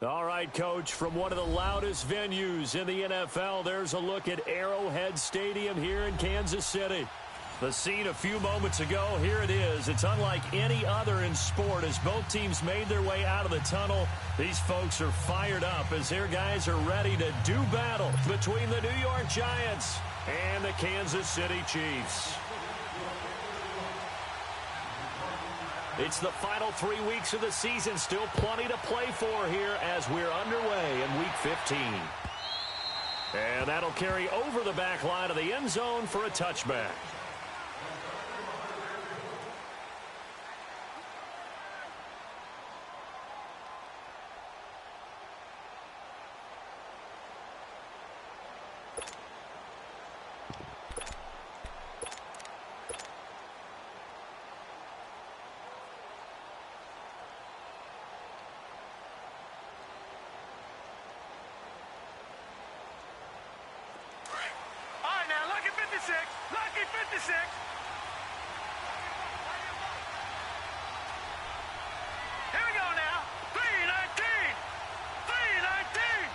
All right, Coach, from one of the loudest venues in the NFL, there's a look at Arrowhead Stadium here in Kansas City. The scene a few moments ago, here it is. It's unlike any other in sport as both teams made their way out of the tunnel. These folks are fired up as their guys are ready to do battle between the New York Giants and the Kansas City Chiefs. It's the final 3 weeks of the season. Still plenty to play for here as we're underway in Week 15. And that'll carry over the back line of the end zone for a touchback. Lucky 56. Here we go now. 319. 319.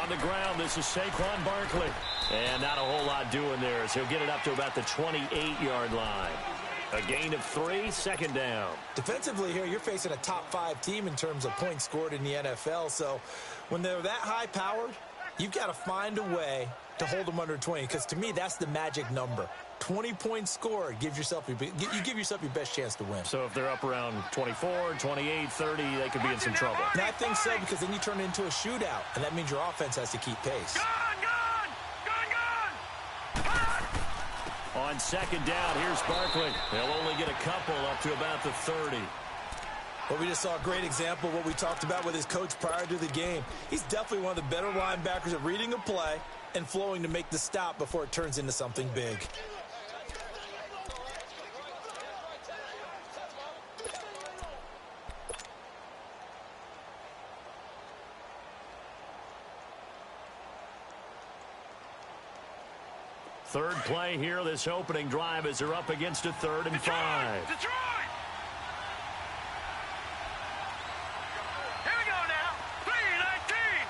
On the ground, this is Saquon Barkley. And not a whole lot doing there as he'll get it up to about the 28-yard line. A gain of 3, second down. Defensively here, you're facing a top-5 team in terms of points scored in the NFL. So when they're that high-powered, you've got to find a way to hold them under 20, because to me, that's the magic number. 20 points scored, you give yourself your best chance to win. So if they're up around 24, 28, 30, they could be in some trouble. And I think so, because then you turn it into a shootout, and that means your offense has to keep pace. On second down, here's Barkley. They'll only get a couple up to about the 30. Well, we just saw a great example of what we talked about with his coach prior to the game. He's definitely one of the better linebackers at reading a play and flowing to make the stop before it turns into something big. Third play here, this opening drive as they're up against a 3rd and 5. Detroit! Here we go now. 319.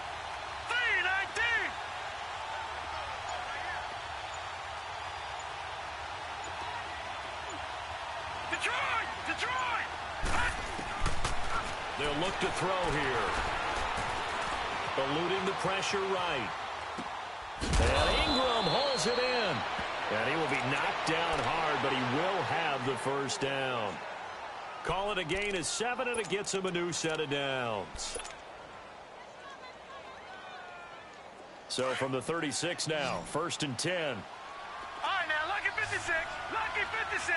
319. Detroit! They'll look to throw here. Eluding the pressure right. And Ingram hauls it in. And he will be knocked down hard, but he will have the first down. Call it a gain of 7, and it gets him a new set of downs. So from the 36 now, 1st and 10. All right, now, lucky 56. Lucky 56.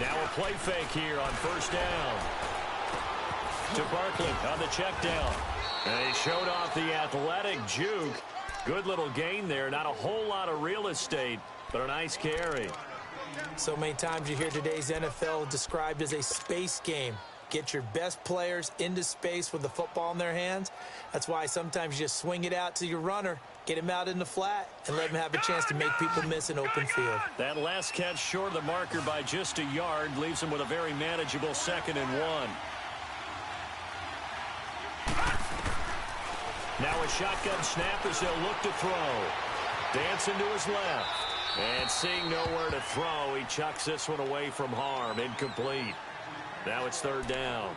Now a play fake here on 1st down. To Barkley on the check down. And he showed off the athletic juke. Good little gain there. Not a whole lot of real estate, but a nice carry. So many times you hear today's NFL described as a space game. Get your best players into space with the football in their hands. That's why sometimes you just swing it out to your runner, get him out in the flat, and let him have a chance to make people miss an open field. That last catch short of the marker by just a yard leaves him with a very manageable 2nd and 1. Now a shotgun snap as they'll look to throw. Dancing to his left. And seeing nowhere to throw, he chucks this one away from harm. Incomplete. Now it's 3rd down.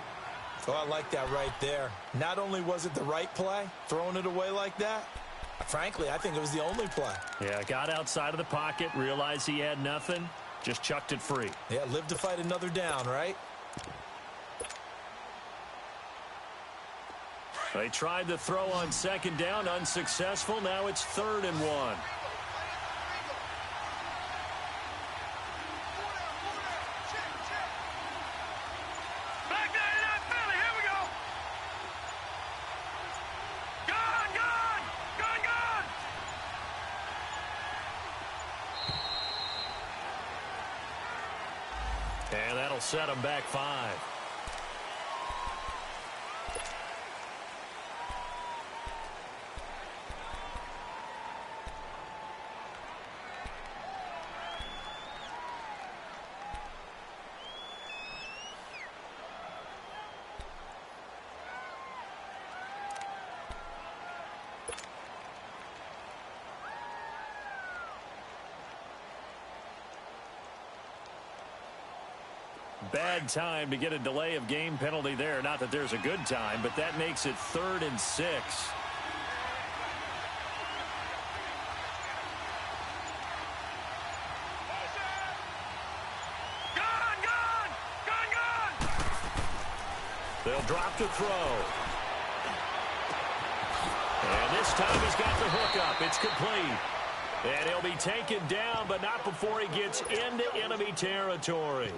Oh, I like that right there. Not only was it the right play, throwing it away like that, frankly, I think it was the only play. Yeah, got outside of the pocket, realized he had nothing, just chucked it free. Yeah, live to fight another down, right? They tried the throw on 2nd down, unsuccessful. Now it's 3rd and 1. And that'll set him back 5. Bad time to get a delay of game penalty there. Not that there's a good time, but that makes it 3rd and 6. They'll drop to throw. And this time he's got the hook up. It's complete. And he'll be taken down, but not before he gets into enemy territory.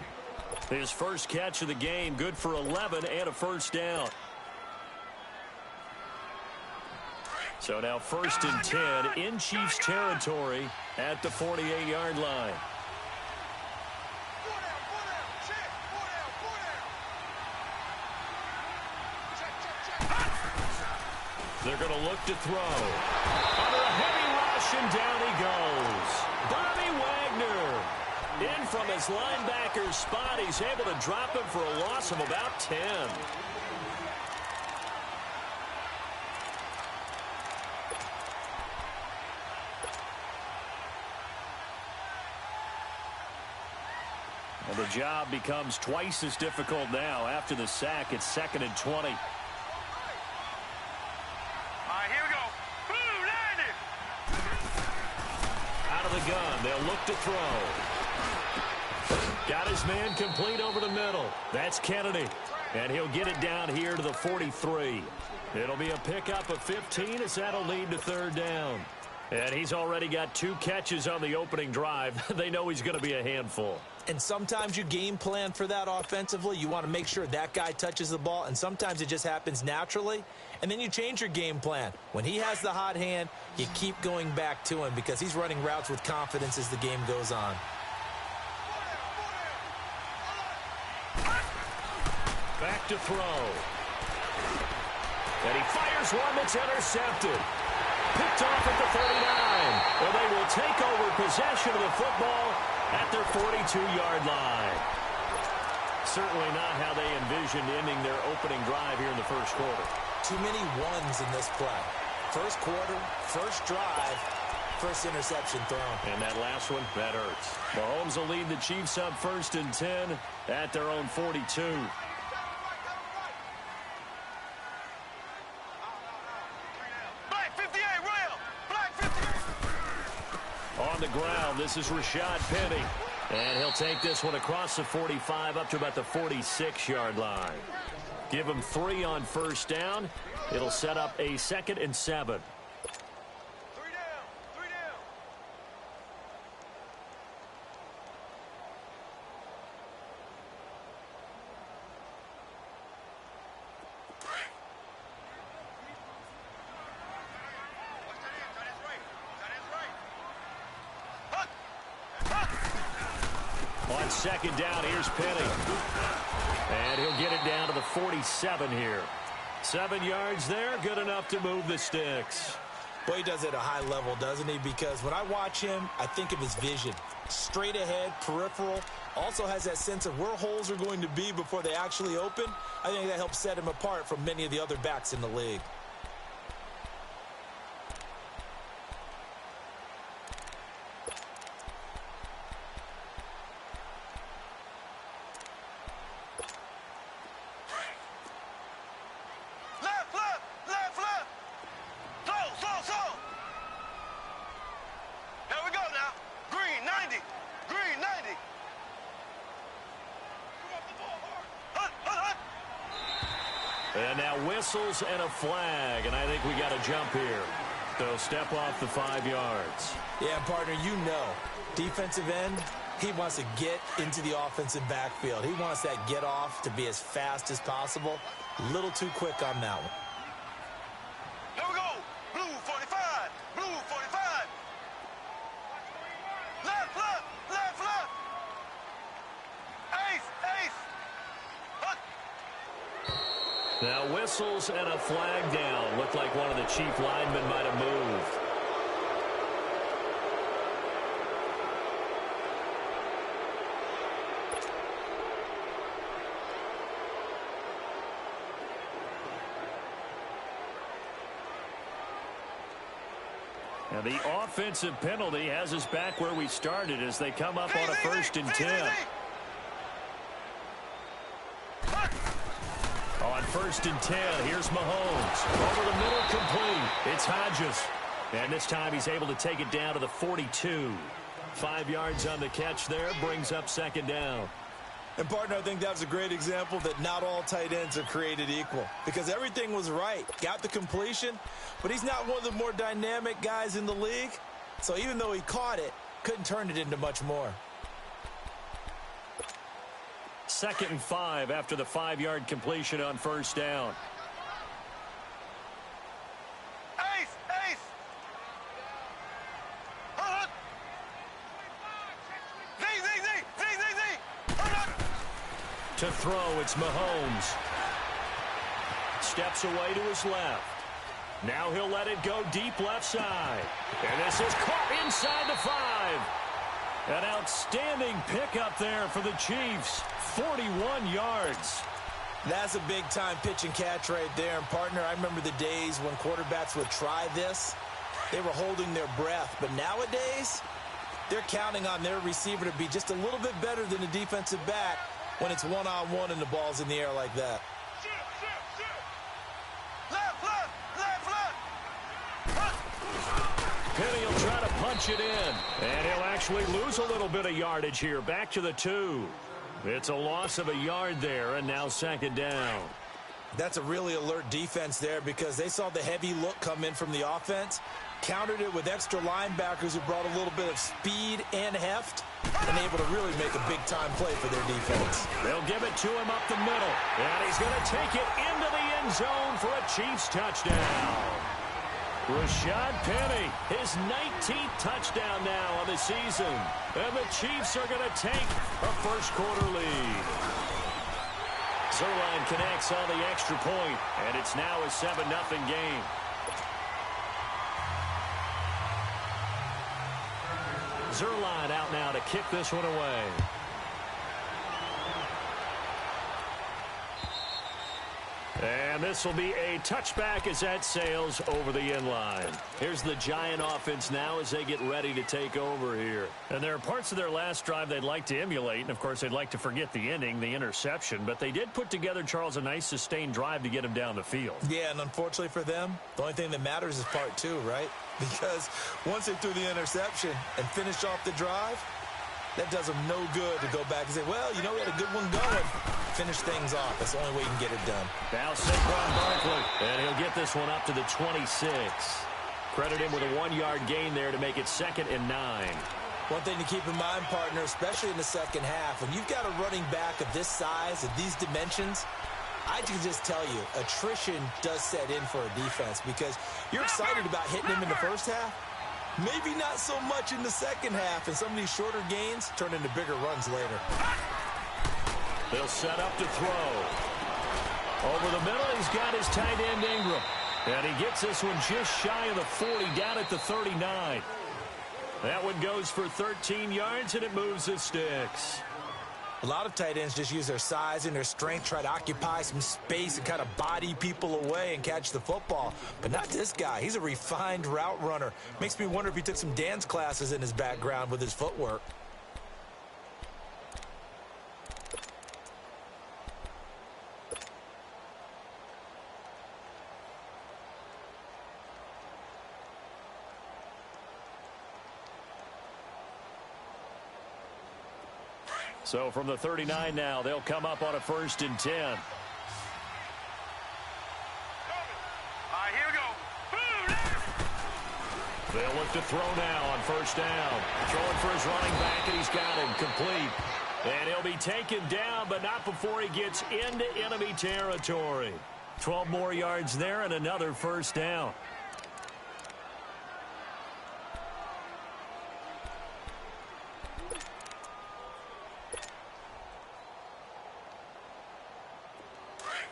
His first catch of the game, good for 11 and a first down. So now 1st and 10 in Chiefs territory at the 48-yard line. They're going to look to throw. Under a heavy rush, and down he goes. Bobby Wagner. In from his linebacker spot. He's able to drop him for a loss of about 10. And the job becomes twice as difficult now. After the sack, it's 2nd and 20. The gun. They'll look to throw. Got his man complete over the middle. That's Kennedy. And he'll get it down here to the 43. It'll be a pickup of 15 as that'll lead to 3rd down. And he's already got 2 catches on the opening drive. They know he's going to be a handful. And sometimes you game plan for that offensively. You want to make sure that guy touches the ball, and sometimes it just happens naturally. And then you change your game plan. When he has the hot hand, you keep going back to him because he's running routes with confidence as the game goes on. Back to throw. And he fires one that's intercepted. Picked off at the 39. Well, they will take over possession of the football at their 42-yard line. Certainly not how they envisioned ending their opening drive here in the first quarter. Too many ones in this play. First quarter, first drive, first interception thrown. And that last one, that hurts. Mahomes will lead the Chiefs up 1st and 10 at their own 42. On the ground, this is Rashad Penny. And he'll take this one across the 45 up to about the 46-yard line. Give him 3 on 1st down. It'll set up a 2nd and 7. On 2nd down, here's Penny. And he'll get it down to the 47 here. 7 yards there, good enough to move the sticks. Well, he does it at a high level, doesn't he? Because when I watch him, I think of his vision. Straight ahead, peripheral. Also has that sense of where holes are going to be before they actually open. I think that helps set him apart from many of the other backs in the league. And now whistles and a flag, and I think we got a jump here. So step off the 5 yards. Yeah, partner, you know, defensive end, he wants to get into the offensive backfield. He wants that get off to be as fast as possible. A little too quick on that one. Here we go. Blue 45. Blue 45. Left, left, left, left. Ace, ace. Huck. Now whistles and a flag down. Looked like one of the Chief linemen might have moved. And the offensive penalty has us back where we started as they come up on a 1st and 10. On 1st and 10, here's Mahomes. Over the middle, complete. It's Hodges. And this time he's able to take it down to the 42. 5 yards on the catch there, brings up 2nd down. And, partner, I think that was a great example that not all tight ends are created equal because everything was right. Got the completion, but he's not one of the more dynamic guys in the league. So even though he caught it, couldn't turn it into much more. 2nd and 5 after the 5-yard completion on 1st down. To throw, it's Mahomes. Steps away to his left. Now he'll let it go deep left side. And this is caught inside the 5. An outstanding pickup there for the Chiefs. 41 yards. That's a big-time pitch and catch right there. And, partner, I remember the days when quarterbacks would try this. They were holding their breath. But nowadays, they're counting on their receiver to be just a little bit better than the defensive back when it's one-on-one and the ball's in the air like that. Penny will try to punch it in. And he'll actually lose a little bit of yardage here. Back to the 2. It's a loss of a yard there, and now 2nd down. That's a really alert defense there because they saw the heavy look come in from the offense, countered it with extra linebackers who brought a little bit of speed and heft, and able to really make a big-time play for their defense. They'll give it to him up the middle, and he's going to take it into the end zone for a Chiefs touchdown. Rashad Penny, his 19th touchdown now on the season, and the Chiefs are going to take a first-quarter lead. Zerline connects on the extra point, and it's now a 7-0 game. Zerline out now to kick this one away. And this will be a touchback as that sails over the end line. Here's the Giant offense now as they get ready to take over here. And there are parts of their last drive they'd like to emulate. And, of course, they'd like to forget the ending, the interception. But they did put together, Charles, a nice sustained drive to get him down the field. Yeah, and unfortunately for them, the only thing that matters is part 2, right? Because once they threw the interception and finished off the drive, that does them no good to go back and say, well, you know, we had a good one going. Finish things off. That's the only way you can get it done. Now Saquon Barkley, and he'll get this one up to the 26. Credit him with a 1-yard gain there to make it 2nd and 9. One thing to keep in mind, partner, especially in the second half, when you've got a running back of this size, of these dimensions, I can just tell you, attrition does set in for a defense because you're excited about hitting him in the first half. Maybe not so much in the second half, and some of these shorter gains turn into bigger runs later. They'll set up to throw. Over the middle, he's got his tight end Ingram. And he gets this one just shy of the 40, down at the 39. That one goes for 13 yards, and it moves the sticks. A lot of tight ends just use their size and their strength, try to occupy some space and kind of body people away and catch the football. But not this guy. He's a refined route runner. Makes me wonder if he took some dance classes in his background with his footwork. So from the 39 now, they'll come up on a 1st and 10. All right, here we go. They'll look to throw now on 1st down. Throwing for his running back, and he's got him complete. And he'll be taken down, but not before he gets into enemy territory. 12 more yards there and another 1st down.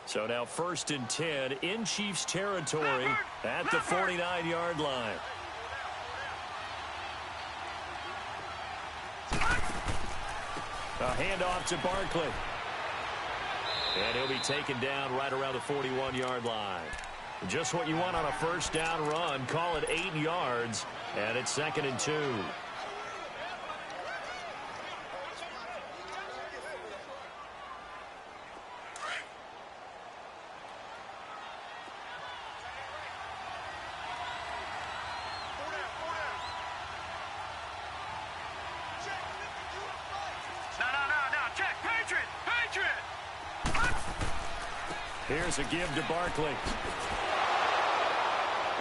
So now 1st and 10 in Chiefs territory at the 49-yard line. A handoff to Barkley. And he'll be taken down right around the 41-yard line. Just what you want on a 1st down run. Call it 8 yards, and it's 2nd and 2. Here's a give to Barkley.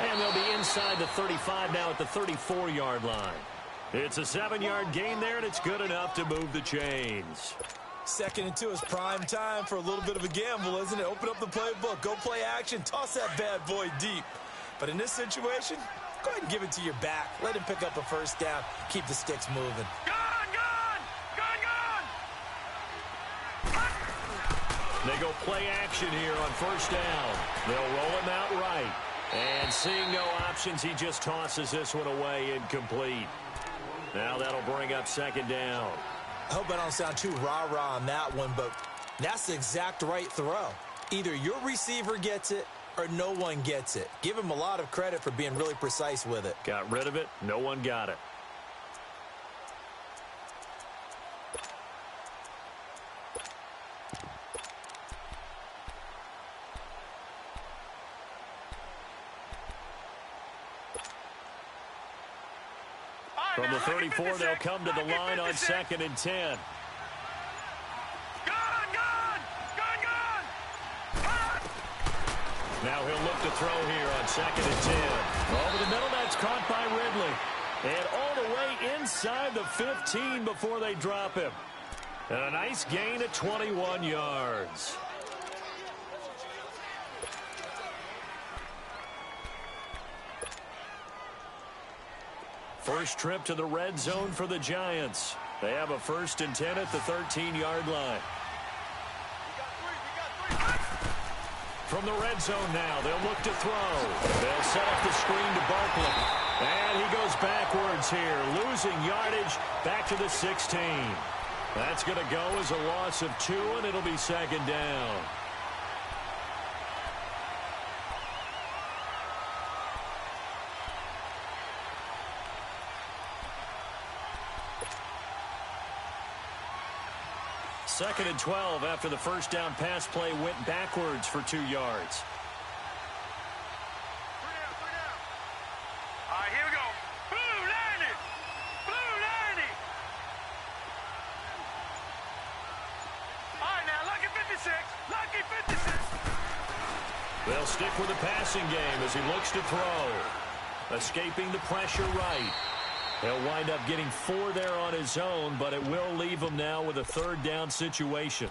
And they'll be inside the 35 now at the 34-yard line. It's a 7-yard gain there, and it's good enough to move the chains. 2nd and 2 is prime time for a little bit of a gamble, isn't it? Open up the playbook, go play action, toss that bad boy deep. But in this situation, go ahead and give it to your back. Let him pick up a first down. Keep the sticks moving. Gone, gone, gone, gone. They go play action here on first down. They'll roll him out right. And seeing no options, he just tosses this one away incomplete. Now that'll bring up 2nd down. I hope I don't sound too rah-rah on that one, but that's the exact right throw. Either your receiver gets it or no one gets it. Give him a lot of credit for being really precise with it. Got rid of it. No one got it. From the 34, they'll come to the line on 2nd and 10. Now he'll look to throw here on 2nd and 10. Over the middle, that's caught by Ridley. And all the way inside the 15 before they drop him. And a nice gain at 21 yards. First trip to the red zone for the Giants. They have a 1st and 10 at the 13-yard line. From the red zone now, they'll look to throw. They'll set up the screen to Barkley. And he goes backwards here, losing yardage back to the 16. That's going to go as a loss of 2, and it'll be 2nd down. Second and 12 after the first down pass play went backwards for 2 yards. All right, here we go. Blue 90. Blue 90. All right, now, lucky 56. Lucky 56. They'll stick with the passing game as he looks to throw. Escaping the pressure right. He'll wind up getting 4 there on his own, but it will leave him now with a 3rd down situation.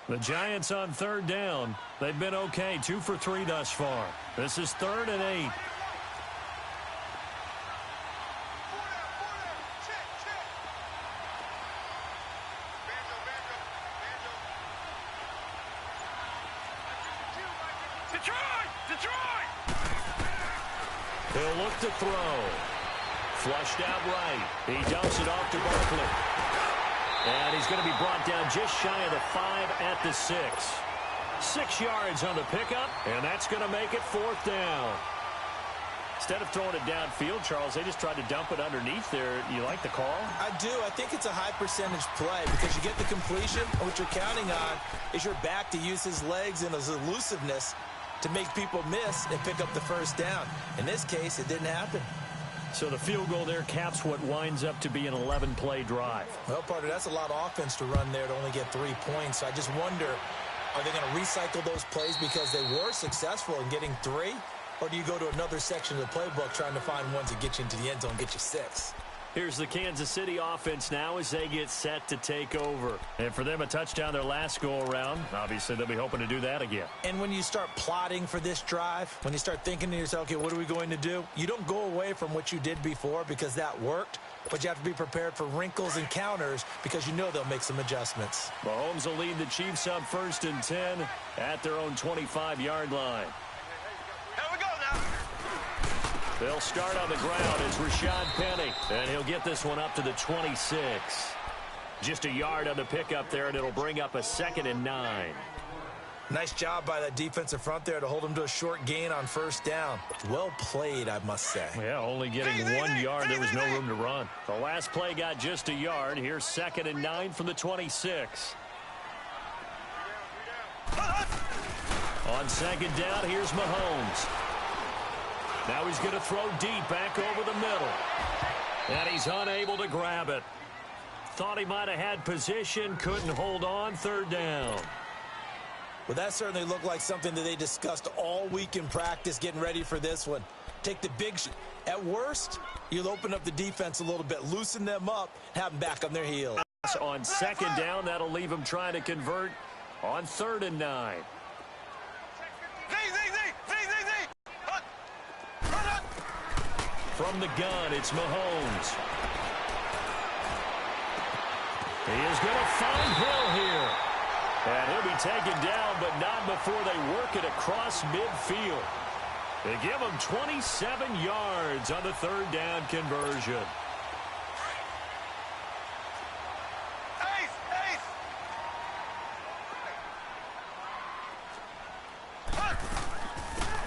The Giants on 3rd down. They've been okay, 2 for 3 thus far. This is 3rd and 8. He'll look to throw. Flushed out right. He dumps it off to Barkley. And he's going to be brought down just shy of the 5 at the 6. 6 yards on the pickup, and that's going to make it 4th down. Instead of throwing it downfield, Charles, they just tried to dump it underneath there. You like the call? I do. I think it's a high percentage play because you get the completion, and what you're counting on is your back to use his legs and his elusiveness to make people miss and pick up the first down. In this case, it didn't happen. So the field goal there caps what winds up to be an 11-play drive. Well, partner, that's a lot of offense to run there to only get 3 points. So I just wonder, are they going to recycle those plays because they were successful in getting 3? Or do you go to another section of the playbook trying to find ones that get you into the end zone and get you 6? Here's the Kansas City offense now as they get set to take over. And for them, a touchdown their last go-around. Obviously, they'll be hoping to do that again. And when you start plotting for this drive, when you start thinking to yourself, okay, what are we going to do? You don't go away from what you did before because that worked, but you have to be prepared for wrinkles and counters because you know they'll make some adjustments. Mahomes will lead the Chiefs up 1st and 10 at their own 25-yard line. Here we go now. They'll start on the ground as Rashad Penny, and he'll get this one up to the 26. Just a yard on the pickup there, and it'll bring up a 2nd and 9. Nice job by that defensive front there to hold him to a short gain on 1st down. Well played, I must say. Yeah, only getting 1 yard. There was no room to run. The last play got just a yard. Here's 2nd and 9 from the 26. On 2nd down, here's Mahomes. Now he's going to throw deep back over the middle. And he's unable to grab it. Thought he might have had position, couldn't hold on, third down. Well, that certainly looked like something that they discussed all week in practice getting ready for this one. Take the big at worst, you'll open up the defense a little bit, loosen them up, have them back on their heels. On second down, that'll leave him trying to convert on 3rd and 9. From the gun, it's Mahomes. He is going to find Hill here. And he'll be taken down, but not before they work it across midfield. They give him 27 yards on the 3rd down conversion.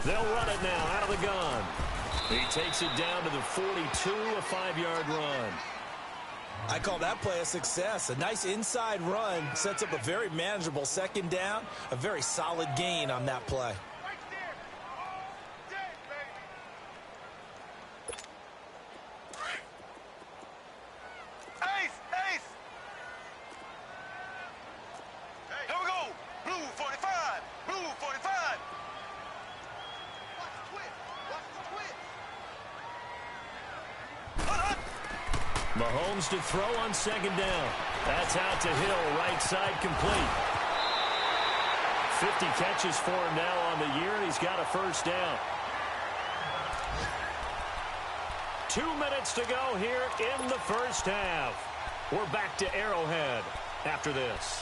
They'll run it now out of the gun. He takes it down to the 42, a 5-yard run. I call that play a success. A nice inside run sets up a very manageable 2nd down, a very solid gain on that play. Mahomes to throw on 2nd down. That's out to Hill, right side complete. 50 catches for him now on the year, and he's got a 1st down. 2 minutes to go here in the 1st half. We're back to Arrowhead after this.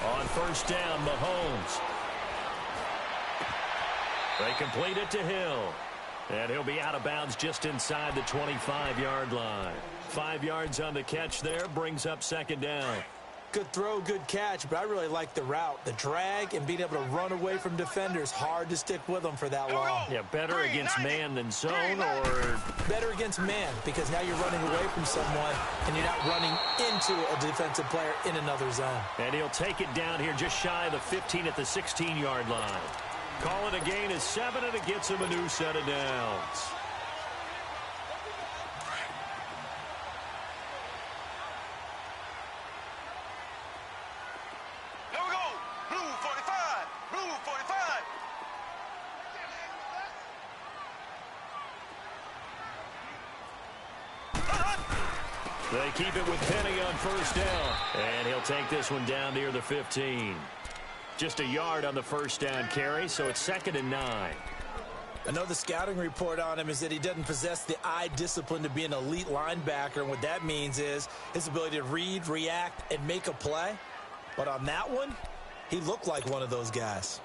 On 1st down, Mahomes. They complete it to Hill. And he'll be out of bounds just inside the 25-yard line. 5 yards on the catch there, brings up 2nd down. Good throw, good catch, but I really like the route. The drag and being able to run away from defenders. Hard to stick with them for that long. Yeah, better against man than zone, or better against man, because now you're running away from someone and you're not running into a defensive player in another zone. And he'll take it down here just shy of the 15 at the 16-yard line. Call it a gain of 7, and it gets him a new set of downs. They keep it with Penny on 1st down. And he'll take this one down near the 15. Just a yard on the 1st down carry, so it's 2nd and 9. I know the scouting report on him is that he doesn't possess the eye discipline to be an elite linebacker. And what that means is his ability to read, react, and make a play. But on that one, he looked like one of those guys.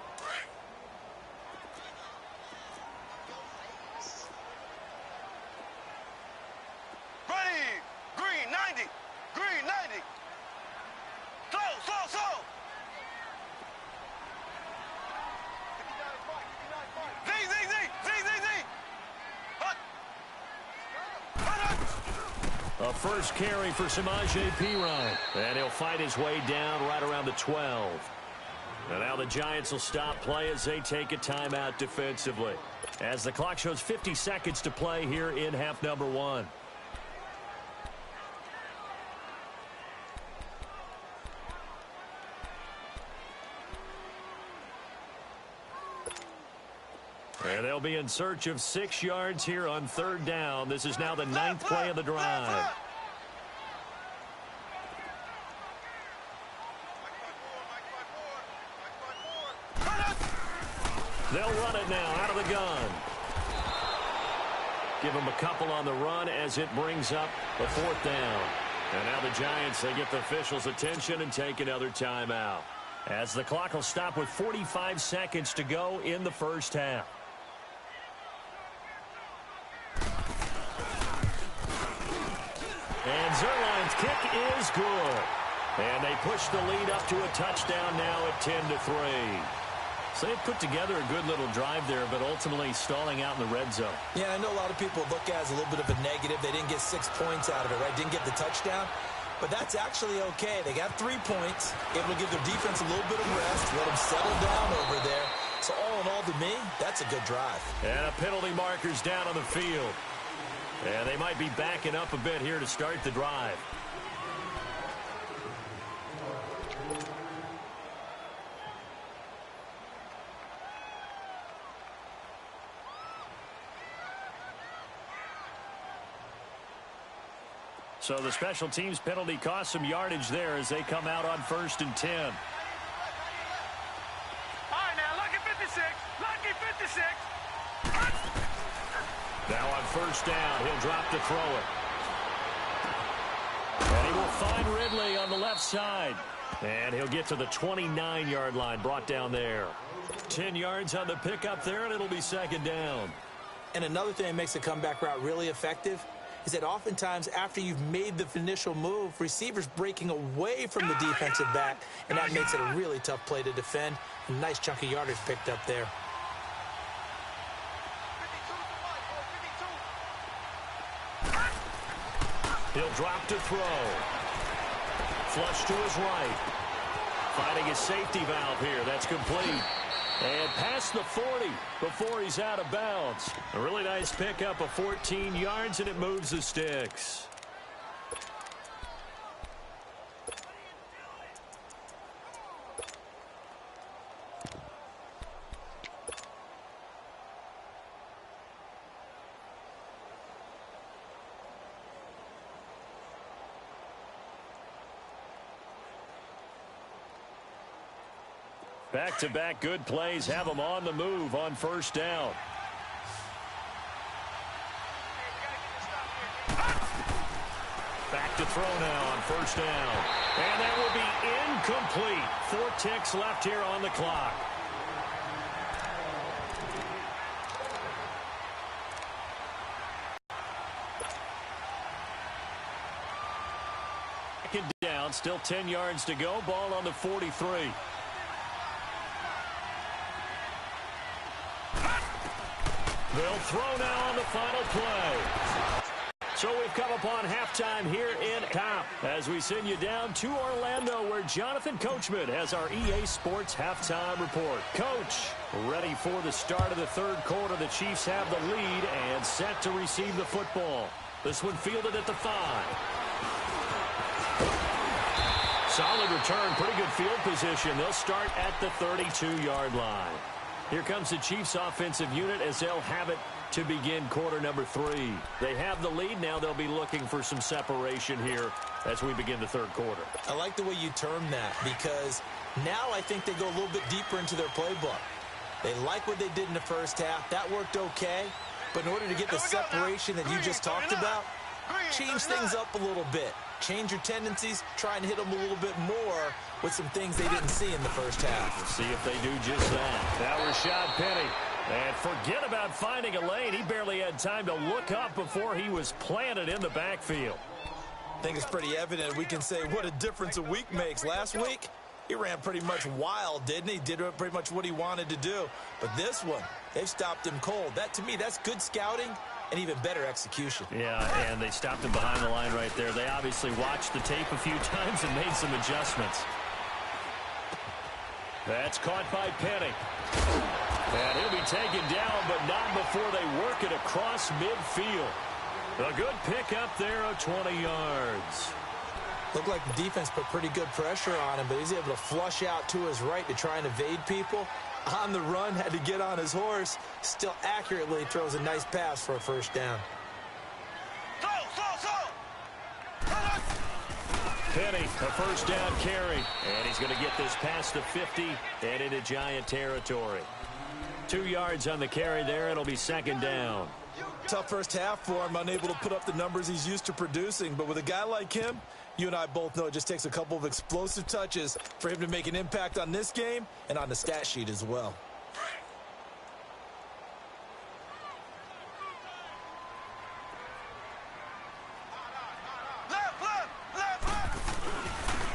A first carry for Samaje Perine. And he'll fight his way down right around the 12. And now the Giants will stop play as they take a timeout defensively. As the clock shows 50 seconds to play here in half number 1. And they'll be in search of 6 yards here on 3rd down. This is now the 9th play of the drive. They'll run it now out of the gun. Give them a couple on the run as it brings up the 4th down. And now the Giants, they get the officials' attention and take another timeout. As the clock will stop with 45 seconds to go in the 1st half. And Zerline's kick is good. And they push the lead up to a touchdown now at 10-3. So they put together a good little drive there, but ultimately stalling out in the red zone. Yeah, I know a lot of people look at it as a little bit of a negative. They didn't get 6 points out of it, right? Didn't get the touchdown. But that's actually okay. They got 3 points, able to give their defense a little bit of rest, let them settle down over there. So all in all, to me, that's a good drive. And a penalty marker's down on the field. And they might be backing up a bit here to start the drive. So the special teams penalty cost some yardage there as they come out on 1st and 10. All right, now, lucky 56. Lucky 56. Now on 1st down, he'll drop to throw it. And he will find Ridley on the left side. And he'll get to the 29-yard line, brought down there. 10 yards on the pickup there, and it'll be 2nd down. And another thing that makes a comeback route really effective is that oftentimes after you've made the initial move, receivers breaking away from the defensive back, and that makes it a really tough play to defend. A nice chunk of yardage picked up there. He'll drop to throw. Flush to his right. Finding his safety valve here. That's complete. And past the 40 before he's out of bounds. A really nice pickup of 14 yards, and it moves the sticks. Back-to-back good plays have them on the move on 1st down. Back to throw now on 1st down. And that will be incomplete. 4 ticks left here on the clock. Second down, still 10 yards to go. Ball on the 43. They'll throw now on the final play. So we've come upon halftime here in top as we send you down to Orlando where Jonathan Coachman has our EA Sports halftime report. Coach, ready for the start of the 3rd quarter. The Chiefs have the lead and set to receive the football. This one fielded at the 5. Solid return, pretty good field position. They'll start at the 32-yard line. Here comes the Chiefs offensive unit as they'll have it to begin quarter number 3. They have the lead. Now they'll be looking for some separation here as we begin the 3rd quarter. I like the way you term that because now I think they go a little bit deeper into their playbook. They like what they did in the 1st half. That worked okay. But in order to get the separation that you just talked about, change things up a little bit. Change your tendencies, try and hit them a little bit more with some things they didn't see in the 1st half. We'll see if they do just that. Now Rashad Penny. And forget about finding a lane. He barely had time to look up before he was planted in the backfield. I think it's pretty evident. We can say what a difference a week makes. Last week, he ran pretty much wild, didn't he? Did pretty much what he wanted to do. But this one, they've stopped him cold. That, to me, that's good scouting and even better execution. Yeah, and they stopped him behind the line right there. They obviously watched the tape a few times and made some adjustments. That's caught by Penny. And he'll be taken down, but not before they work it across midfield. A good pickup there of 20 yards. Looked like the defense put pretty good pressure on him, but he's able to flush out to his right to try and evade people. On the run, had to get on his horse. Still accurately throws a nice pass for a 1st down. Penny, a 1st down carry. And he's going to get this past the 50 and into Giant territory. 2 yards on the carry there. It'll be 2nd down. Tough 1st half for him, unable to put up the numbers he's used to producing. But with a guy like him, you and I both know it just takes a couple of explosive touches for him to make an impact on this game and on the stat sheet as well.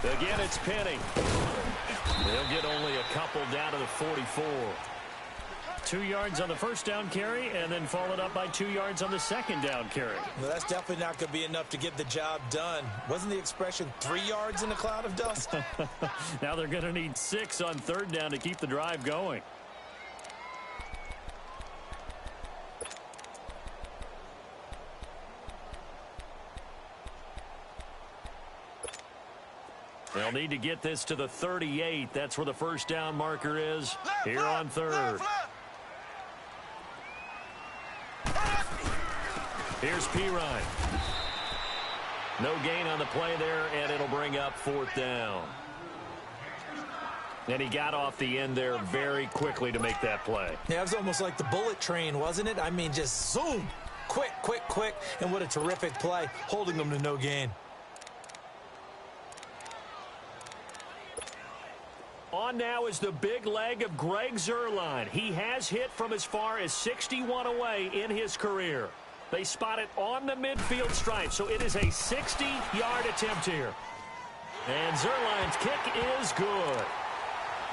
Again, it's Penny. They'll get only a couple down to the 44. 2 yards on the first down carry, and then followed up by 2 yards on the second down carry. Well, that's definitely not going to be enough to get the job done. Wasn't the expression 3 yards in a cloud of dust? Now they're going to need 6 on third down to keep the drive going. They'll need to get this to the 38. That's where the first down marker is here on third. Here's Pirine. No gain on the play there, and it'll bring up fourth down. And he got off the end there very quickly to make that play. Yeah, it was almost like the bullet train, wasn't it? I mean, just zoom. Quick, quick, quick. And what a terrific play, holding them to no gain. On now is the big leg of Greg Zuerlein. He has hit from as far as 61 away in his career. They spot it on the midfield stripe, so it is a 60-yard attempt here. And Zuerlein's kick is good.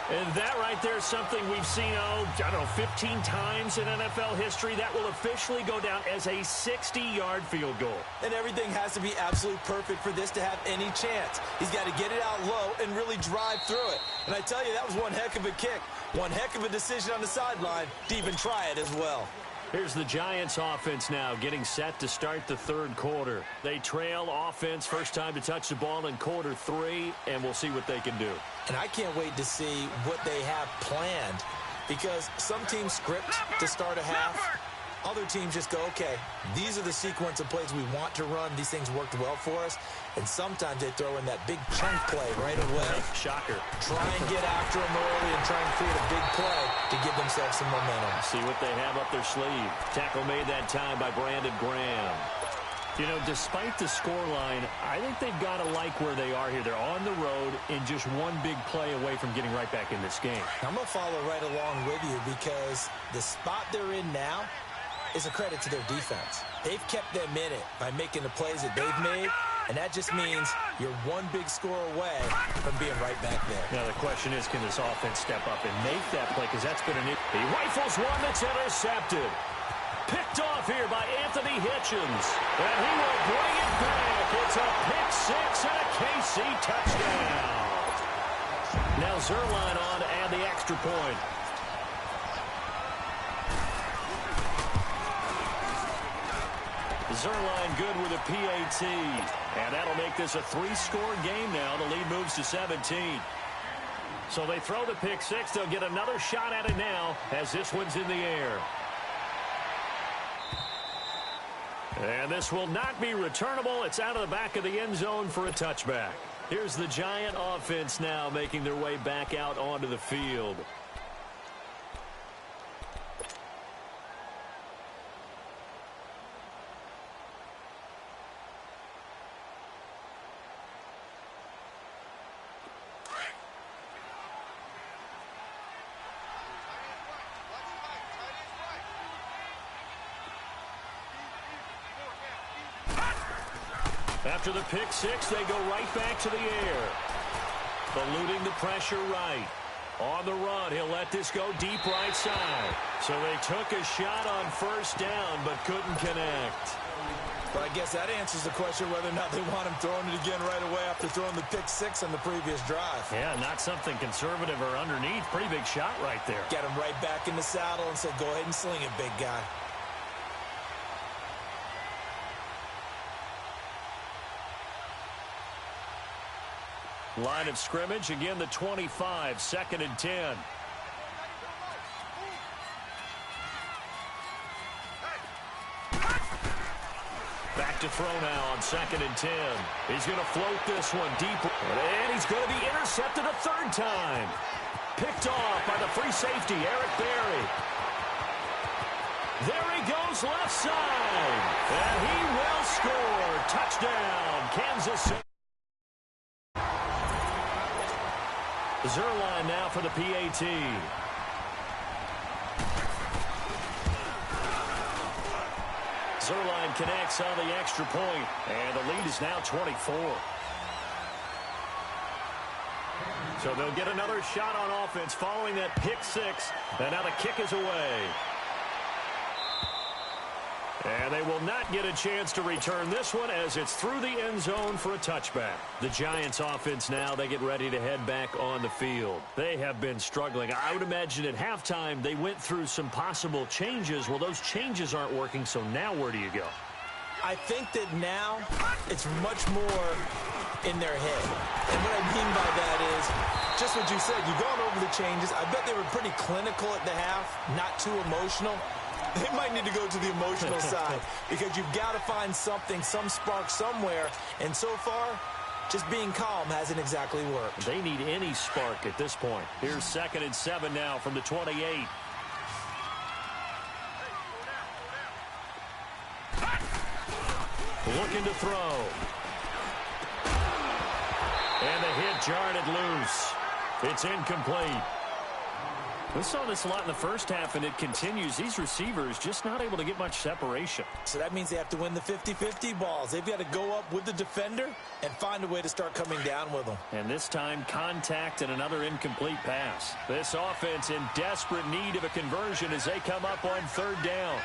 And that right there is something we've seen, I don't know, 15 times in NFL history. That will officially go down as a 60-yard field goal. And everything has to be absolutely perfect for this to have any chance. He's got to get it out low and really drive through it. And I tell you, that was one heck of a kick. One heck of a decision on the sideline to even try it as well. Here's the Giants offense now getting set to start the third quarter. They trail offense, first time to touch the ball in quarter 3, and we'll see what they can do. And I can't wait to see what they have planned, because some teams script to start a half. Other teams just go, okay, these are the sequence of plays we want to run. These things worked well for us. And sometimes they throw in that big chunk play right away. Shocker. Try and get after them early and try and create a big play to give themselves some momentum. See what they have up their sleeve. Tackle made that time by Brandon Graham. You know, despite the scoreline, I think they've got to like where they are here. They're on the road and just one big play away from getting right back in this game. I'm going to follow right along with you, because the spot they're in now is a credit to their defense. They've kept them in it by making the plays that they've made, and that just means you're one big score away from being right back there. Now the question is, can this offense step up and make that play? Because that's been he rifles one that's intercepted. Picked off here by Anthony Hitchens. And he will bring it back. It's a pick six and a KC touchdown. Now Zuerlein on to add the extra point. Zuerlein good with a PAT. And that'll make this a 3-score game now. The lead moves to 17. So they throw the pick six. They'll get another shot at it now as this one's in the air. And this will not be returnable. It's out of the back of the end zone for a touchback. Here's the Giant offense now making their way back out onto the field. After the pick six, they go right back to the air. Eluding the pressure right. On the run, he'll let this go deep right side. So they took a shot on first down, but couldn't connect. Well, I guess that answers the question whether or not they want him throwing it again right away after throwing the pick six on the previous drive. Yeah, not something conservative or underneath. Pretty big shot right there. Got him right back in the saddle and said, go ahead and sling it, big guy. Line of scrimmage, again the 25, 2nd and 10. Back to throw now on 2nd and 10. He's going to float this one deep. And he's going to be intercepted a third time. Picked off by the free safety, Eric Berry. There he goes left side. And he will score. Touchdown, Kansas City. Zuerlein now for the PAT. Zuerlein connects on the extra point, and the lead is now 24. So they'll get another shot on offense following that pick six. And now the kick is away. And they will not get a chance to return this one as it's through the end zone for a touchback. The Giants offense now, they get ready to head back on the field. They have been struggling. I would imagine at halftime they went through some possible changes. Well, those changes aren't working, so now where do you go? I think that now it's much more in their head. And what I mean by that is just what you said. You've gone over the changes. I bet they were pretty clinical at the half, not too emotional. They might need to go to the emotional side because you've got to find something, some spark somewhere. And so far, just being calm hasn't exactly worked. They need any spark at this point. Here's 2nd and 7 now from the 28. Looking to throw. And the hit jarred it loose. It's incomplete. We saw this a lot in the first half, and it continues. These receivers just not able to get much separation. So that means they have to win the 50-50 balls. They've got to go up with the defender and find a way to start coming down with them. And this time, contact and another incomplete pass. This offense in desperate need of a conversion as they come up on 3rd down.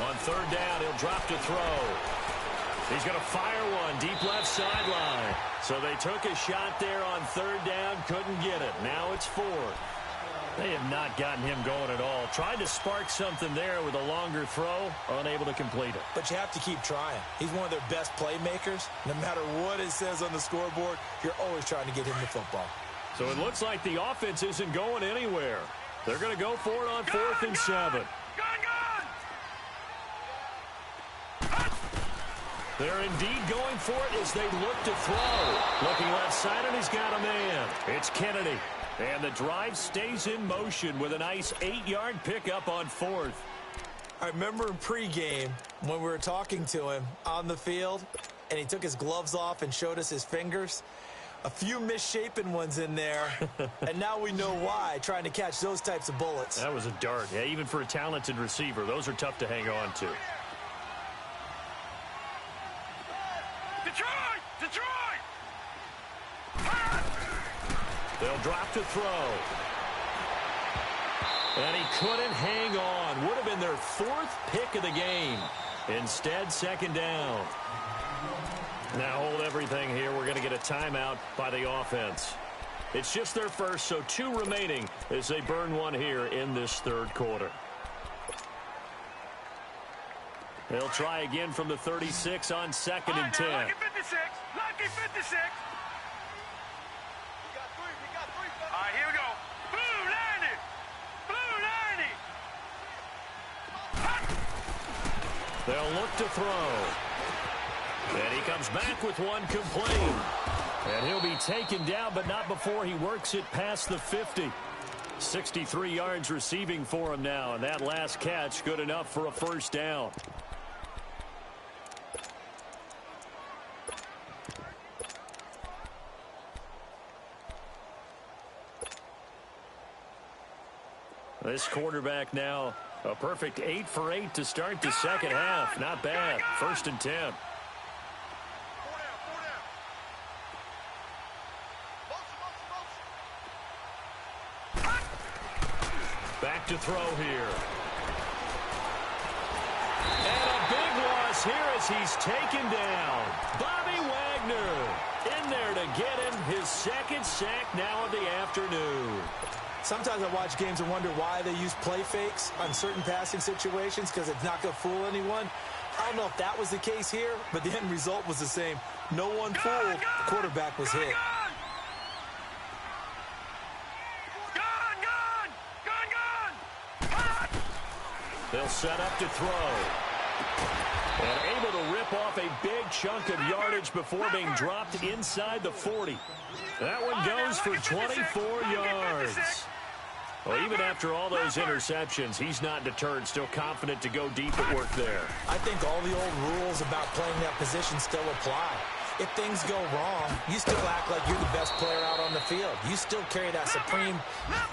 On 3rd down, he'll drop to throw. He's going to fire one deep left sideline. So they took a shot there on 3rd down, couldn't get it. Now it's 4th. They have not gotten him going at all. Tried to spark something there with a longer throw, unable to complete it. But you have to keep trying. He's one of their best playmakers. No matter what it says on the scoreboard, you're always trying to get him the football. So it looks like the offense isn't going anywhere. They're going to go for it on 4th and 7. They're indeed going for it as they look to throw. Looking left side, and he's got a man. It's Kennedy. And the drive stays in motion with a nice 8-yard pickup on 4th. I remember in pregame when we were talking to him on the field, and he took his gloves off and showed us his fingers. A few misshapen ones in there, and now we know why, trying to catch those types of bullets. That was a dart. Yeah, even for a talented receiver, those are tough to hang on to. Detroit! They'll drop to throw. And he couldn't hang on. Would have been their 4th pick of the game. Instead, 2nd down. Now hold everything here. We're going to get a timeout by the offense. It's just their first, so 2 remaining as they burn one here in this 3rd quarter. They'll try again from the 36 on 2nd and 10. Lucky 56. Lucky 56. All right, here we go. Blue 90. Blue 90. They'll look to throw. And he comes back with one complete. And he'll be taken down, but not before he works it past the 50. 63 yards receiving for him now, and that last catch good enough for a 1st down. This quarterback now, a perfect 8 for 8 to start the 2nd half. Not bad. 1st and 10. Back to throw here. And a big loss here as he's taken down. Bobby Wagner in there to get him his 2nd sack now of the afternoon. Sometimes I watch games and wonder why they use play fakes on certain passing situations because it's not going to fool anyone. I don't know if that was the case here, but the end result was the same. No one fooled. The quarterback was hit. They'll set up to throw. And able to rip off a big chunk of yardage before being dropped inside the 40. That one goes for 24 yards. Well, even after all those interceptions, he's not deterred, still confident to go deep at work there. I think all the old rules about playing that position still apply. If things go wrong, you still act like you're the best player out on the field. You still carry that supreme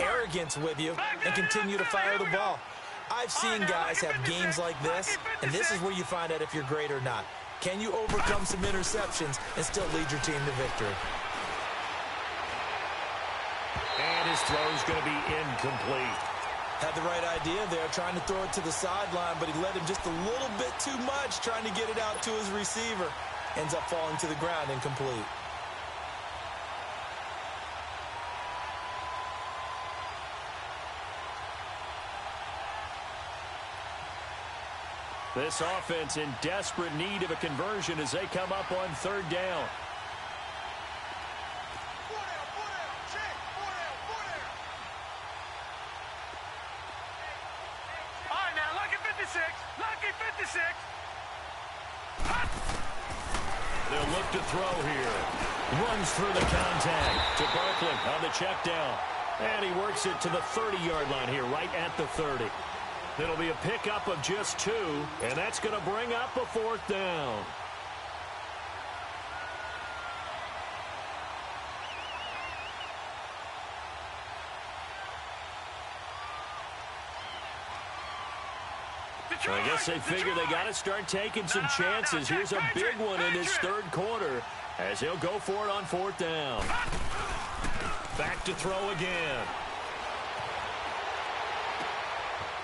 arrogance with you and continue to fire the ball. I've seen guys have games like this, and this is where you find out if you're great or not. Can you overcome some interceptions and still lead your team to victory? this throw is going to be incomplete. Had the right idea there, trying to throw it to the sideline, but he let him just a little bit too much, trying to get it out to his receiver. Ends up falling to the ground, incomplete. This offense in desperate need of a conversion as they come up on third down. They'll look to throw here. Runs through the contact to Barkley on the check down. And he works it to the 30-yard line here, right at the 30. It'll be a pickup of just 2, and that's going to bring up a 4th down. I guess they figure they got to start taking some chances. Here's a big one in this third quarter as he'll go for it on 4th down. Back to throw again.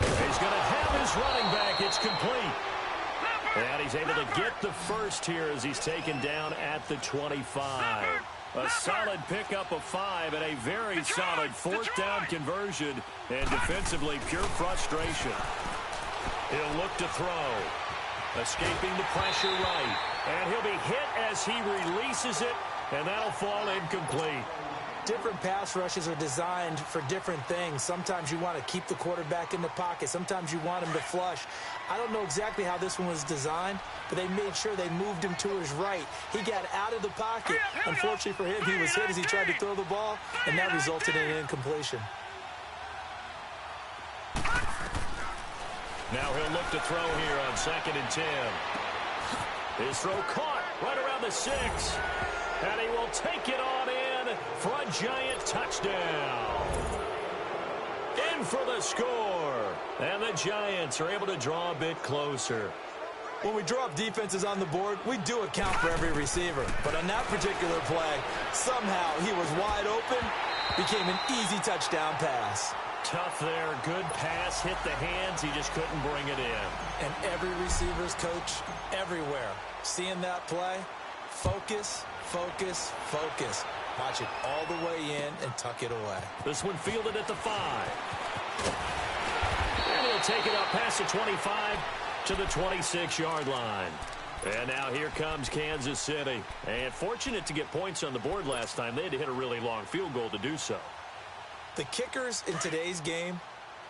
He's going to have his running back. It's complete. And he's able to get the first here as he's taken down at the 25. A solid pickup of 5 and a very solid 4th down conversion. And defensively, pure frustration. He'll look to throw. Escaping the pressure right. And he'll be hit as he releases it. And that'll fall incomplete. Different pass rushes are designed for different things. Sometimes you want to keep the quarterback in the pocket. Sometimes you want him to flush. I don't know exactly how this one was designed, but they made sure they moved him to his right. He got out of the pocket. Unfortunately for him, he was hit as he tried to throw the ball, and that resulted in an incompletion. Now he'll look to throw here on 2nd and 10. His throw caught right around the 6. And he will take it on in for a giant touchdown. In for the score. And the Giants are able to draw a bit closer. When we draw up defenses on the board, we do account for every receiver. But on that particular play, somehow he was wide open, became an easy touchdown pass. Tough there. Good pass. Hit the hands. He just couldn't bring it in. And every receiver's coach everywhere. Seeing that play, focus, focus, focus. Watch it all the way in and tuck it away. This one fielded at the 5. And he'll take it up past the 25 to the 26-yard line. And now here comes Kansas City. And fortunate to get points on the board last time. They had to hit a really long field goal to do so. The kickers in today's game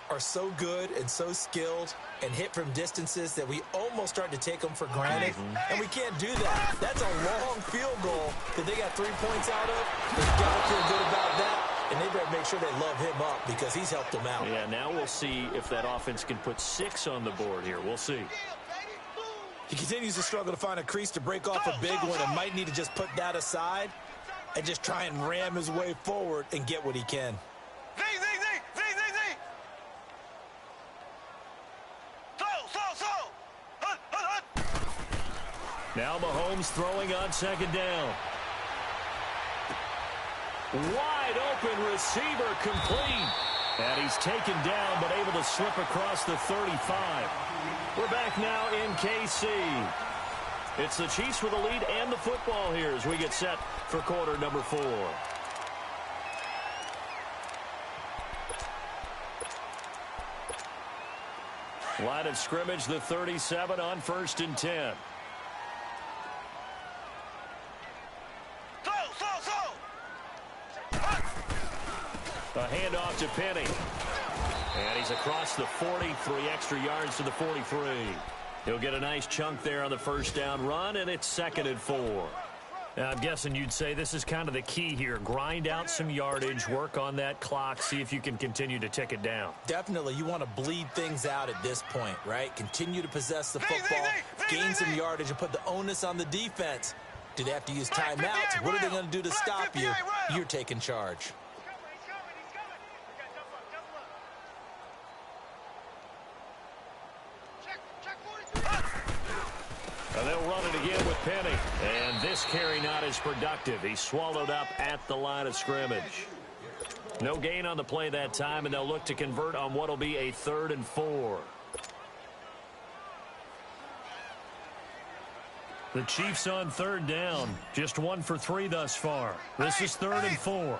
are so good and so skilled and hit from distances that we almost start to take them for granted. And we can't do that. That's a long field goal that they got 3 points out of. They've got to feel good about that. And they better make sure they love him up because he's helped them out. Yeah, now we'll see if that offense can put 6 on the board here. We'll see. He continues to struggle to find a crease to break off a big one and might need to just put that aside and just try and ram his way forward and get what he can. Now Mahomes throwing on 2nd down. Wide open receiver complete. And he's taken down but able to slip across the 35. We're back now in KC. It's the Chiefs with the lead and the football here as we get set for quarter number 4. Line of scrimmage, the 37 on 1st and 10. A handoff to Penny. And he's across the 43 extra yards to the 43. He'll get a nice chunk there on the 1st down run, and it's 2nd and 4. Now, I'm guessing you'd say this is kind of the key here. Grind out some yardage, work on that clock, see if you can continue to tick it down. Definitely. You want to bleed things out at this point, right? Continue to possess the football, gain some yardage, and put the onus on the defense. Do they have to use timeouts? What are they going to do to stop you? You're taking charge. And they'll run it again with Penny. And this carry not as productive. He's swallowed up at the line of scrimmage. No gain on the play that time, and they'll look to convert on what will be a 3rd and 4. The Chiefs on 3rd down. Just 1 for 3 thus far. This is 3rd and 4.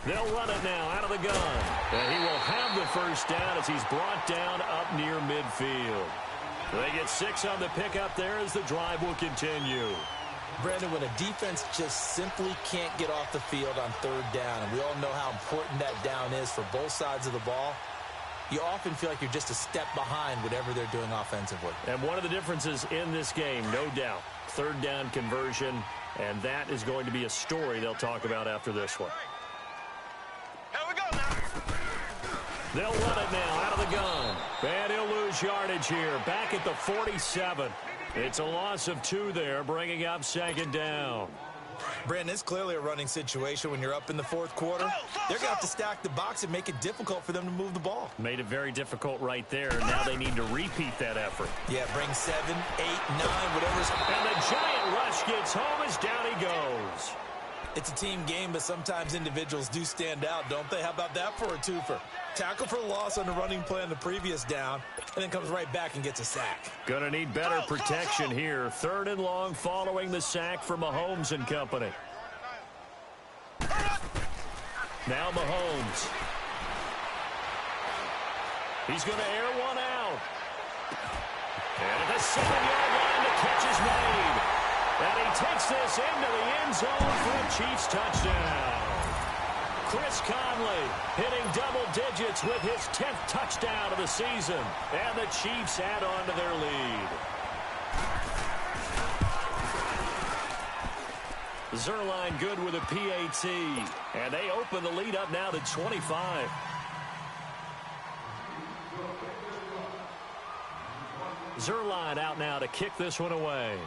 They'll run it now out of the gun. And he will have the first down as he's brought down up near midfield. They get 6 on the pickup there as the drive will continue. Brandon, when a defense just simply can't get off the field on 3rd down, and we all know how important that down is for both sides of the ball, you often feel like you're just a step behind whatever they're doing offensively. And one of the differences in this game, no doubt, 3rd down conversion, and that is going to be a story they'll talk about after this one. They'll run it now out of the gun. And he'll lose yardage here. Back at the 47. It's a loss of 2 there, bringing up 2nd down. Brandon, it's clearly a running situation when you're up in the 4th quarter. They're going to have to stack the box and make it difficult for them to move the ball. Made it very difficult right there. Now they need to repeat that effort. Yeah, bring 7, 8, 9, whatever's... And the giant rush gets home as down he goes. It's a team game, but sometimes individuals do stand out, don't they? How about that for a twofer? Tackle for loss on the running play on the previous down, and then comes right back and gets a sack. Gonna need better protection here. 3rd and long following the sack for Mahomes and company. Now Mahomes. He's going to air one out. And at the 7-yard line, the catch is made. And he takes this into the end zone for a Chiefs touchdown. Chris Conley hitting double digits with his 10th touchdown of the season. And the Chiefs add on to their lead. Zerline good with a PAT. And they open the lead up now to 25. Zerline out now to kick this one away.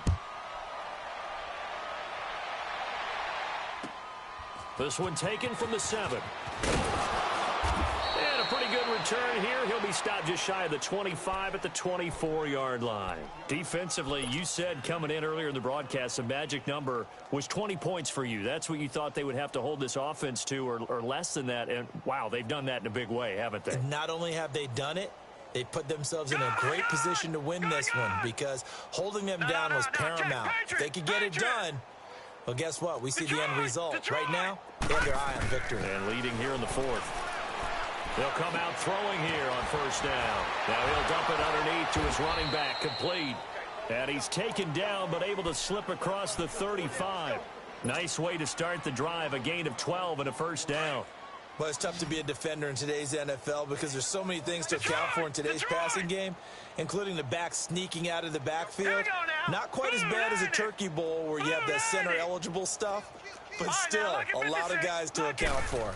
This one taken from the 7. And a pretty good return here. He'll be stopped just shy of the 25 at the 24-yard line. Defensively, you said coming in earlier in the broadcast, the magic number was 20 points for you. That's what you thought they would have to hold this offense to, or less than that. And, wow, they've done that in a big way, haven't they? Not only have they done it, they put themselves in a great position to win this one because holding them down was paramount. If they could get it done, well, guess what? We see the end result. Right now, they have their eye on victory. And leading here in the 4th. They'll come out throwing here on 1st down. Now he'll dump it underneath to his running back, complete. And he's taken down, but able to slip across the 35. Nice way to start the drive, a gain of 12 and a 1st down. Well, it's tough to be a defender in today's NFL because there's so many things to account for in today's passing game, including the back sneaking out of the backfield. Not quite as bad as a Turkey Bowl where you have that center-eligible stuff, but still a lot of guys to account for.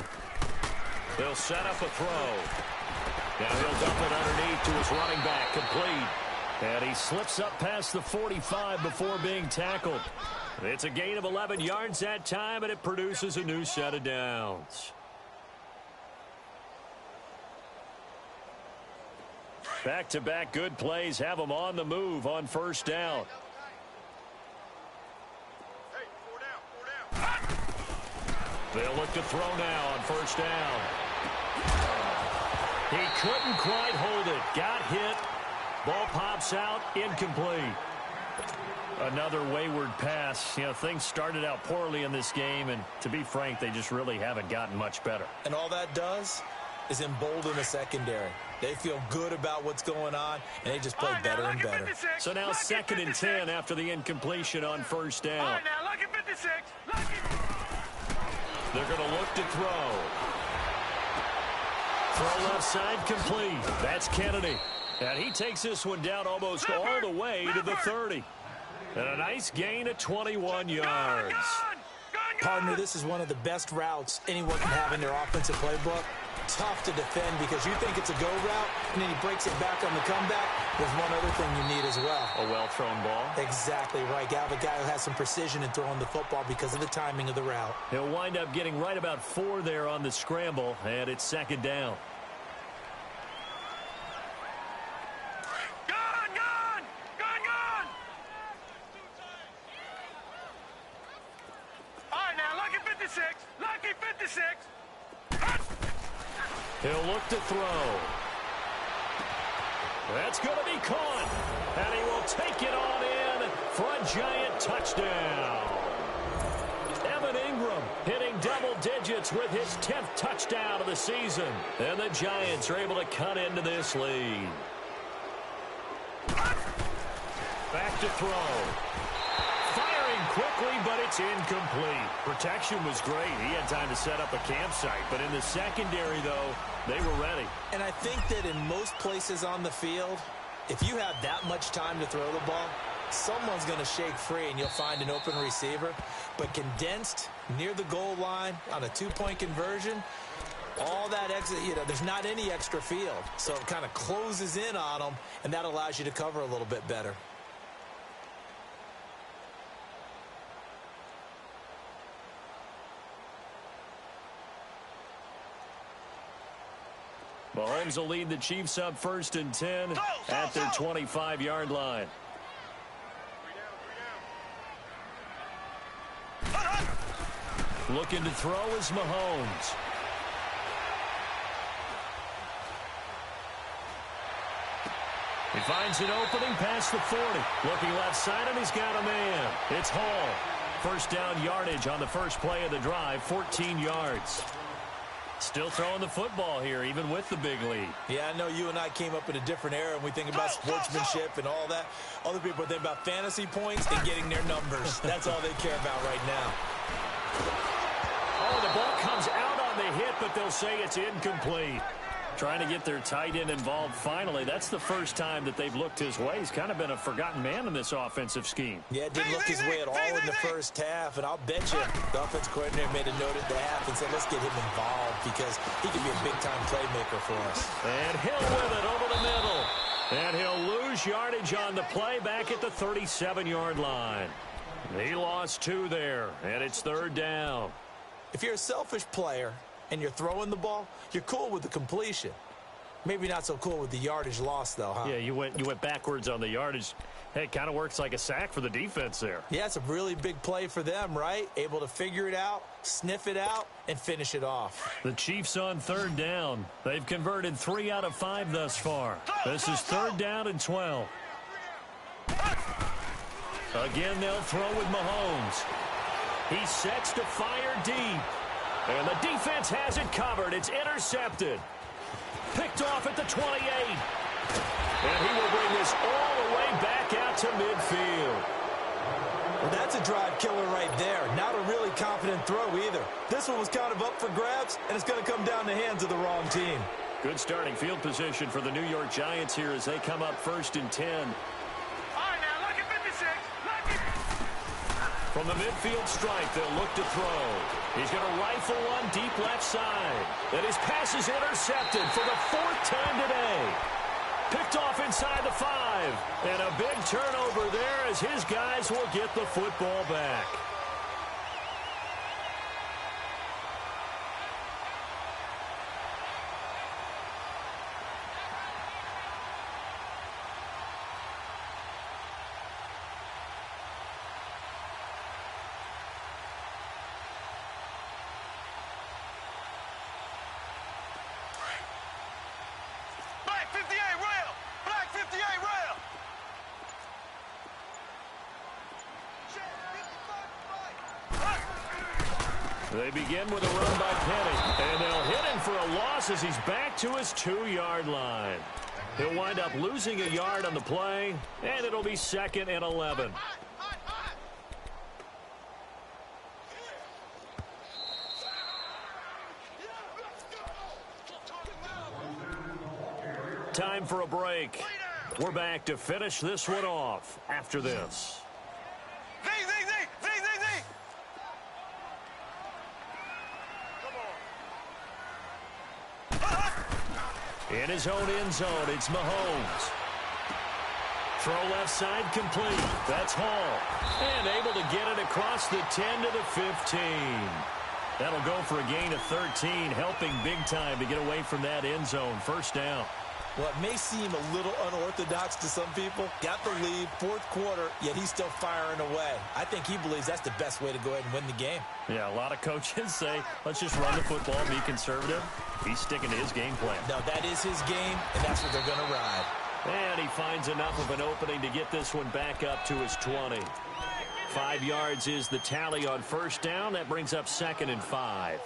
They'll set up a throw. Now he'll dump it underneath to his running back, complete. And he slips up past the 45 before being tackled. It's a gain of 11 yards that time, and it produces a new set of downs. Back-to-back good plays have them on the move on 1st down. They'll look to throw now on 1st down. He couldn't quite hold it. Got hit. Ball pops out. Incomplete. Another wayward pass. You know, things started out poorly in this game, and to be frank, they just really haven't gotten much better. And all that does is embolden the secondary. They feel good about what's going on, and they just play better and better. So now 2nd and 10 after the incompletion on 1st down. All right, now, look at 56. They're going to look to throw. Throw left side complete. That's Kennedy. And he takes this one down almost all the way to the 30. And a nice gain of 21 yards. Partner, this is one of the best routes anyone can have in their offensive playbook. Tough to defend because you think it's a go route, and then he breaks it back on the comeback. There's one other thing you need as well. A well-thrown ball. Exactly right. You have a guy who has some precision in throwing the football because of the timing of the route. He'll wind up getting right about 4 there on the scramble, and it's 2nd down. 56. Lucky 56. He'll look to throw. That's going to be caught. And he will take it on in for a giant touchdown. Evan Ingram hitting double digits with his 10th touchdown of the season. And the Giants are able to cut into this lead. Back to throw. Firing quickly, but it's incomplete. Protection was great. He had time to set up a campsite. But in the secondary, though, they were ready. And I think that in most places on the field, if you have that much time to throw the ball, someone's going to shake free and you'll find an open receiver. But condensed near the goal line on a two-point conversion, all that exit, there's not any extra field. So it kind of closes in on them, and that allows you to cover a little bit better. Mahomes will lead the Chiefs up 1st and 10 at their 25-yard line. Looking to throw is Mahomes. He finds an opening past the 40. Looking left side, and he's got a man. It's Hall. First down yardage on the first play of the drive, 14 yards. Still throwing the football here, even with the big lead. Yeah, I know you and I came up in a different era, and we think about sportsmanship and all that. Other people think about fantasy points and getting their numbers. That's all they care about right now. Oh, the ball comes out on the hit, but they'll say it's incomplete. Trying to get their tight end involved finally. That's the first time that they've looked his way. He's kind of been a forgotten man in this offensive scheme. Yeah, it didn't look his way at all in the first half, and I'll bet you the offensive coordinator made a note at the half and said, let's get him involved because he can be a big-time playmaker for us. And Hill with it over the middle. And he'll lose yardage on the play back at the 37-yard line. He lost 2 there, and it's 3rd down. If you're a selfish player and you're throwing the ball, you're cool with the completion. Maybe not so cool with the yardage loss, though, huh? Yeah, you went backwards on the yardage. Hey, it kind of works like a sack for the defense there. Yeah, it's a really big play for them, right? Able to figure it out, sniff it out, and finish it off. The Chiefs on 3rd down. They've converted 3 out of 5 thus far. This is 3rd down and 12. Again, they'll throw with Mahomes. He sets to fire deep. And the defense has it covered. It's intercepted. Picked off at the 28. And he will bring this all the way back out to midfield. Well, that's a drive killer right there. Not a really confident throw either. This one was kind of up for grabs, and it's going to come down the hands of the wrong team. Good starting field position for the New York Giants here as they come up 1st and 10. From the midfield stripe, they'll look to throw. He's going to rifle one deep left side. And his pass is intercepted for the 4th time today. Picked off inside the 5. And a big turnover there as his guys will get the football back. They begin with a run by Penny, and they'll hit him for a loss as he's back to his 2-yard line. He'll wind up losing a yard on the play, and it'll be 2nd and 11. Time for a break. We're back to finish this one off after this. In his own end zone, it's Mahomes. Throw left side complete. That's Hall. And able to get it across the 10 to the 15. That'll go for a gain of 13, helping big time to get away from that end zone. 1st down. Well, it may seem a little unorthodox to some people. Got the lead, fourth quarter, yet he's still firing away. I think he believes that's the best way to go ahead and win the game. Yeah, a lot of coaches say, let's just run the football, be conservative. He's sticking to his game plan. No, that is his game, and that's what they're going to ride. And he finds enough of an opening to get this one back up to his 20. 5 yards is the tally on first down. That brings up 2nd and 5.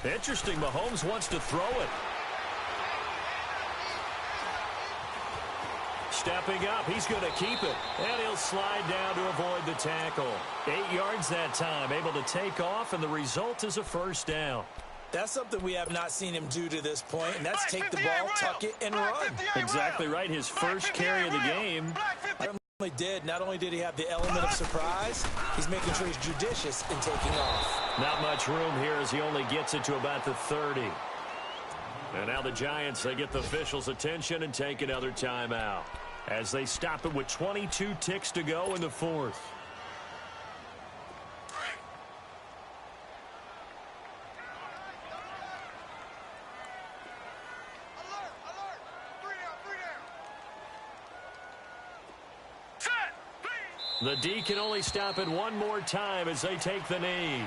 Interesting, Mahomes wants to throw it. Stepping up, he's going to keep it. And he'll slide down to avoid the tackle. 8 yards that time, able to take off, and the result is a first down. That's something we have not seen him do to this point, and that's take the ball, tuck it, and run. Exactly right, his first carry of the game. Not only did he have the element of surprise, he's making sure he's judicious in taking off. Not much room here as he only gets it to about the 30. And now the Giants, they get the officials' attention and take another timeout as they stop it with 22 ticks to go in the fourth. The D can only stop it one more time as they take the knee.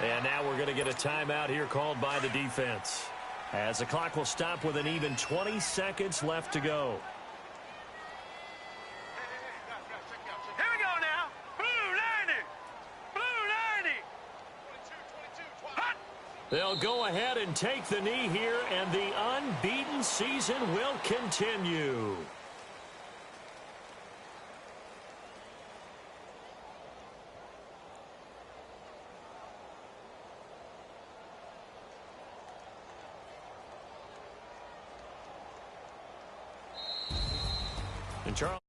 And now we're going to get a timeout here called by the defense, as the clock will stop with an even 20 seconds left to go. Here we go now. Blue 90. Blue 90. Hot. They'll go ahead and take the knee here, and the unbeaten season will continue. And Charles.